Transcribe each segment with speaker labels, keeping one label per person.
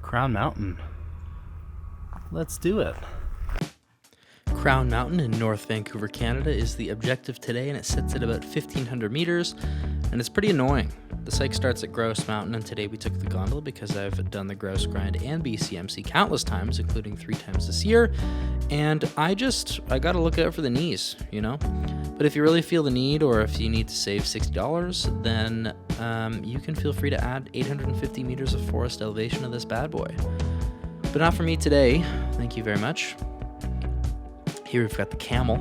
Speaker 1: Crown Mountain. Let's do it.
Speaker 2: Crown Mountain in North Vancouver, Canada is the objective today, and it sits at about 1,500 meters, and it's pretty annoying. The hike starts at Grouse Mountain, and today we took the gondola because I've done the Grouse Grind and BCMC countless times, including 3 times this year, and I gotta look out for the knees, you know? But if you really feel the need, or if you need to save $60, then you can feel free to add 850 meters of forest elevation to this bad boy. But not for me today, thank you very much. Here we've got the camel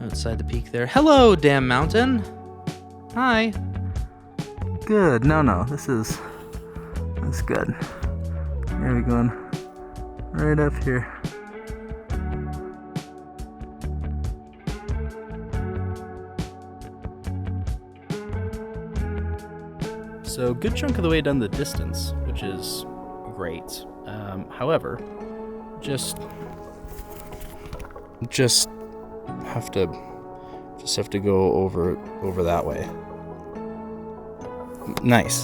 Speaker 2: outside the peak there. Hello, damn mountain. Hi.
Speaker 1: Good. No. That's good. Here we going. Right up here. So, good chunk of the way done the distance, which is great. However, just have to go over that way. Nice.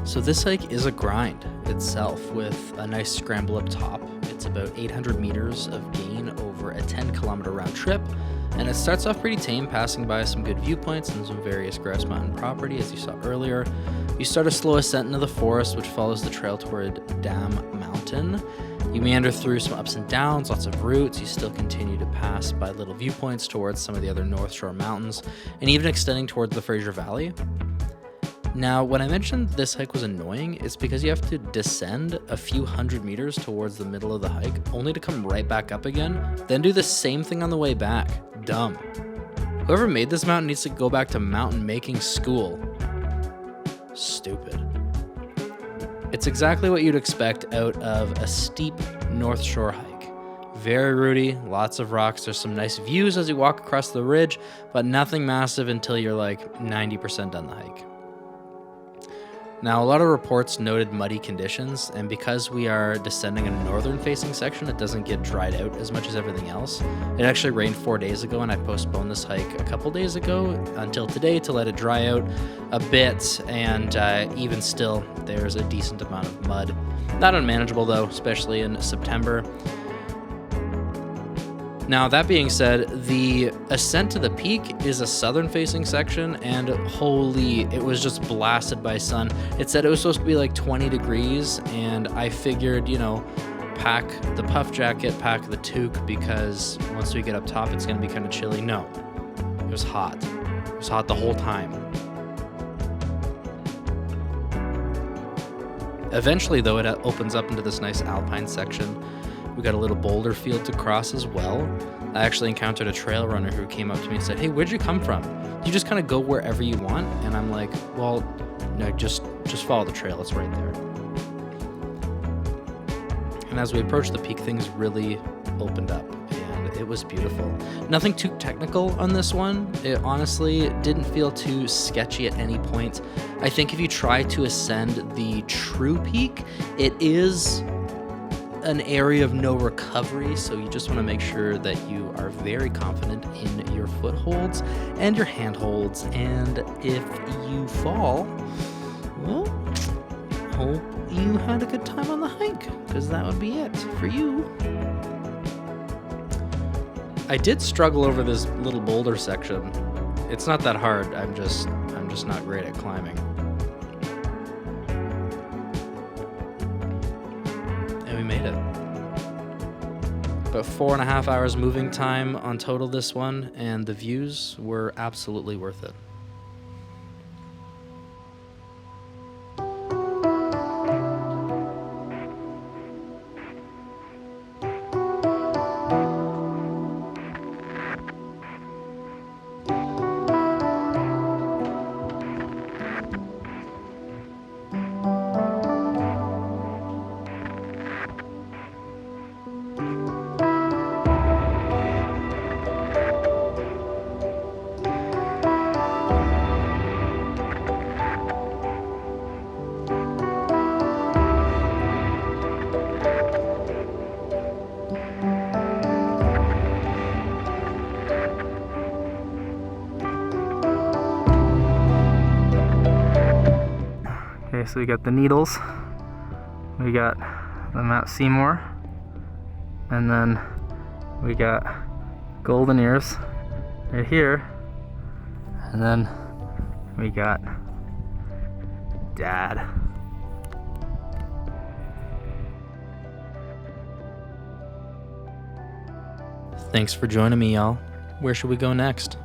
Speaker 2: So this hike is a grind itself with a nice scramble up top. It's about 800 meters of gain over a 10-kilometer round trip, and it starts off pretty tame, passing by some good viewpoints and some various Grouse Mountain property, as you saw earlier. You start a slow ascent into the forest, which follows the trail toward Dam Mountain. You meander through some ups and downs, lots of routes. You still continue to pass by little viewpoints towards some of the other North Shore mountains, and even extending towards the Fraser Valley. Now, when I mentioned this hike was annoying, it's because you have to descend a few hundred meters towards the middle of the hike, only to come right back up again, then do the same thing on the way back. Dumb. Whoever made this mountain needs to go back to mountain making school. Stupid. It's exactly what you'd expect out of a steep North Shore hike. Very rooty, lots of rocks. There's some nice views as you walk across the ridge, but nothing massive until you're like 90% done the hike. Now, a lot of reports noted muddy conditions, and because we are descending a northern-facing section, it doesn't get dried out as much as everything else. It actually rained 4 days ago, and I postponed this hike a couple days ago until today to let it dry out a bit, and even still, there's a decent amount of mud. Not unmanageable, though, especially in September. Now, that being said, the ascent to the peak is a southern-facing section, and holy, it was just blasted by sun. It said it was supposed to be like 20 degrees, and I figured, pack the puff jacket, pack the toque, because once we get up top, it's going to be kind of chilly. No, it was hot. It was hot the whole time. Eventually, though, it opens up into this nice alpine section. We got a little boulder field to cross as well. I actually encountered a trail runner who came up to me and said, "Hey, where'd you come from? You just kind of go wherever you want?" And I'm like, "Well, no, just follow the trail. It's right there." And as we approached the peak, things really opened up, and it was beautiful. Nothing too technical on this one. It honestly didn't feel too sketchy at any point. I think if you try to ascend the true peak, it is an area of no recovery, so you just want to make sure that you are very confident in your footholds and your handholds, and if you fall, well, hope you had a good time on the hike, because that would be it for you. I did struggle over this little boulder section. It's not that hard, I'm just not great at climbing. And we made it. About 4.5 hours moving time on total this one, and the views were absolutely worth it.
Speaker 1: Okay, so we got the Needles, we got the Mount Seymour, and then we got Golden Ears right here, and then we got Dad.
Speaker 2: Thanks for joining me, y'all. Where should we go next?